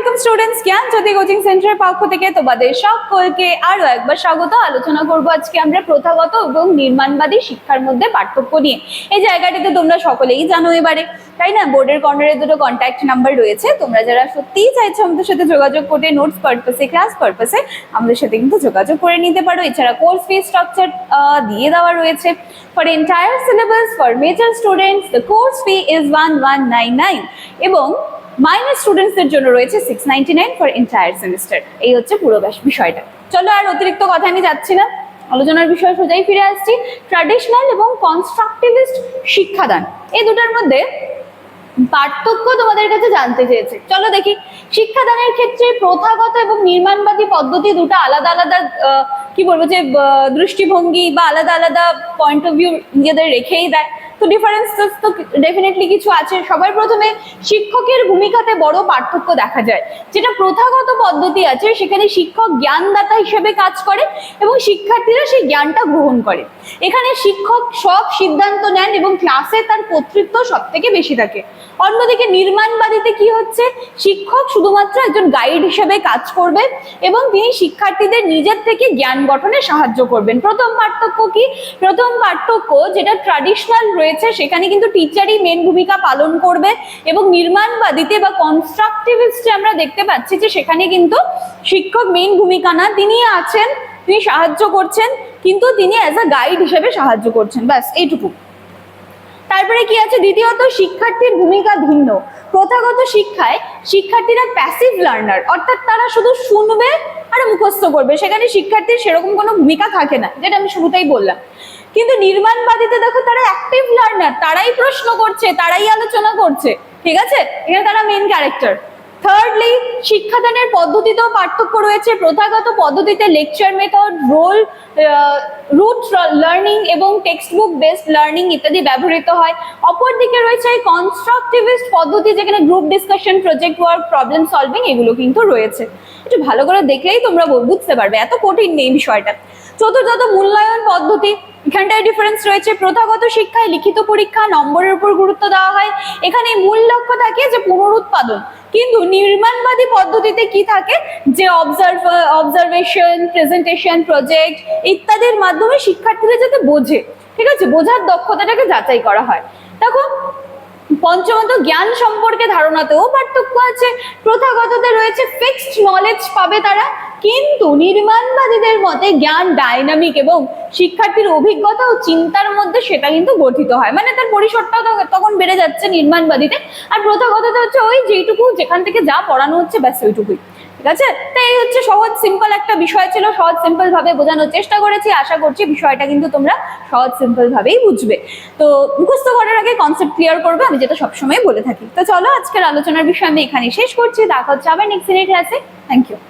Welcome students, জ্ঞান জ্যোতি coaching সেন্টারের পক্ষ থেকে তোমাদের সকলকে আরো একবার স্বাগত। আলোচনা করব আজকে আমরা প্রথাগত এবং নির্মাণবাদী শিক্ষার মধ্যে পার্থক্য নিয়ে। এই জায়গাটিতে তোমরা সকলেই জানো এবারে, তাই না? বোর্ডের কর্নারে দুটো কন্ট্যাক্ট নাম্বার রয়েছে। তোমরা যারা সত্যিই চাইছো আমাদের সাথে যোগাযোগ করতে, নোটস পারপাসে, ক্লাস পারপাসে, আমাদের সাথে কিন্তু যোগাযোগ করে নিতে পারো। এছাড়া কোর্স ফি স্ট্রাকচার দিয়ে দেওয়া রয়েছে। For entire syllabus for major students the course fee is 1199 এবং মাইনর স্টুডেন্টসদের জন্য রয়েছে 699 ফর এন্টায়ার সেমিস্টার। এই হচ্ছে পুরো বিষয়টা। চলো, আর অতিরিক্ত কথা আমি যাচ্ছি না, আলোচনার বিষয় সোজাই ফিরে আসছি। ট্র্যাডিশনাল এবং কনস্ট্রাকটিভিস্ট শিক্ষাদান, এই দুটার মধ্যে পার্থক্য তোমাদের কাছে জানতে চেয়েছে। চলো দেখি। শিক্ষাদানের ক্ষেত্রে প্রথাগত এবং নির্মাণবাদী পদ্ধতি দুটো আলাদা আলাদা কি বলবো যে দৃষ্টিভঙ্গি বা আলাদা আলাদা পয়েন্ট অফ ভিউ নিজেদের রেখেই দেয়। তো ডিফারেন্সেস তো ডেফিনেটলি কিছু আছে। সবার প্রথমে শিক্ষকের ভূমিকাতে বড় পার্থক্য দেখা যায়। যেটা প্রথাগত পদ্ধতি আছে সেখানে শিক্ষক জ্ঞানদাতা হিসেবে কাজ করে এবং শিক্ষার্থীরা সেই জ্ঞানটা গ্রহণ করে। এখানে শিক্ষক সব সিদ্ধান্ত নেন এবং ক্লাসে তার কর্তৃত্ব সব থেকে বেশি থাকে। অন্যদিকে নির্মাণবাদীতে কি হচ্ছে, শিক্ষক শুধুমাত্র একজন গাইড হিসেবে কাজ করবে এবং তিনি শিক্ষার্থীদের নিজের থেকে জ্ঞান গঠনে সাহায্য করবেন। প্রথম পার্থক্য কি? প্রথম পার্থক্য যেটা ট্র্যাডিশনাল রয়েছে সেখানে কিন্তু টিচারই মেন ভূমিকা পালন করবে এবং নির্মাণবাদীতে বা কনস্ট্রাকটিভিস্টে আমরা দেখতে পাচ্ছি যে সেখানে কিন্তু শিক্ষক মেন ভূমিকা না, তিনি আছেন, তিনি সাহায্য করছেন, কিন্তু তিনি অ্যাজ আ গাইড হিসেবে সাহায্য করছেন, ব্যাস এইটুকু। তারপরে কি আছে? দ্বিতীয়ত, শিক্ষার্থীর ভূমিকা ভিন্ন। প্রথাগত শিক্ষায় শিক্ষার্থীরা প্যাসিভ লার্নার, অর্থাৎ তারা শুধু শুনবে আর মুখস্থ করবে, সেখানে শিক্ষার্থীর সেরকম কোনো ভূমিকা থাকে না, যেটা আমি শুরুতেই বললাম। কিন্তু নির্মাণবাদীতে দেখো তারা অ্যাক্টিভ লার্নার, তারাই প্রশ্ন করছে, তারাই আলোচনা করছে, ঠিক আছে? এখানে তারা মেন ক্যারেক্টার। থার্ডলি, শিক্ষাদানের পদ্ধতিতেও পার্থক্য রয়েছে। প্রথাগত পদ্ধতিতে লেকচার মেথড, রুট লার্নিং এবং টেক্সট বুক বেসড লার্নিং ইত্যাদি ব্যবহৃত হয়। অপরদিকে রয়েছে কনস্ট্রাকটিভিস্ট পদ্ধতি, যেখানে group discussion, project work, problem solving এগুলো কিন্তু রয়েছে। একটু ভালো করে দেখলেই তোমরা বুঝতে পারবে, এত কঠিন নেই বিষয়টা। চতুর্থত, মূল্যায়ন পদ্ধতি, এখানটায় ডিফারেন্স রয়েছে। প্রথাগত শিক্ষায় লিখিত পরীক্ষা, নম্বরের উপর গুরুত্ব দেওয়া হয়, এখানে মূল লক্ষ্য থাকে যে পুনরুৎপাদন। কিন্তু নির্মাণবাদী পদ্ধতিতে কি থাকে, যে অবজারভেশন, প্রেজেন্টেশন, প্রজেক্ট ইত্যাদির মাধ্যমে শিক্ষার্থীরা যাতে বোঝে, ঠিক আছে, বোঝার দক্ষতাটাকে যাচাই করা হয়। দেখো, পঞ্চমত, জ্ঞান সম্পর্কে ধারণাতেও পার্থক্য আছে। প্রথাগততে রয়েছে ফিক্সড নলেজ পাবে তারা, কিন্তু নির্মাণবাদীদের মতে জ্ঞান ডাইনামিক এবং শিক্ষার্থীর অভিজ্ঞতা ও চিন্তার মধ্যে সেটা কিন্তু গঠিত হয়, মানে তার পরিসরটাও তখন বেড়ে যাচ্ছে নির্মাণবাদীতে। আর প্রথাগততে হচ্ছে ওই যেটুকু যেখান থেকে যা পড়ানো হচ্ছে ব্যাস ওইটুকুই, ঠিক আছে? তো এই হচ্ছে সহজ সিম্পল একটা বিষয় ছিল, সহজ সিম্পল ভাবে বোঝানোর চেষ্টা করেছি। আশা করছি বিষয়টা কিন্তু তোমরা সহজ সিম্পল ভাবেই বুঝবে। তো মুখস্থ করার আগে কনসেপ্ট ক্লিয়ার করবে, আমি যেটা সবসময় বলে থাকি। তো চলো, আজকের আলোচনার বিষয় আমি এখানে শেষ করছি। দেখা হচ্ছে আবার নেক্সট ক্লাসে। Thank you.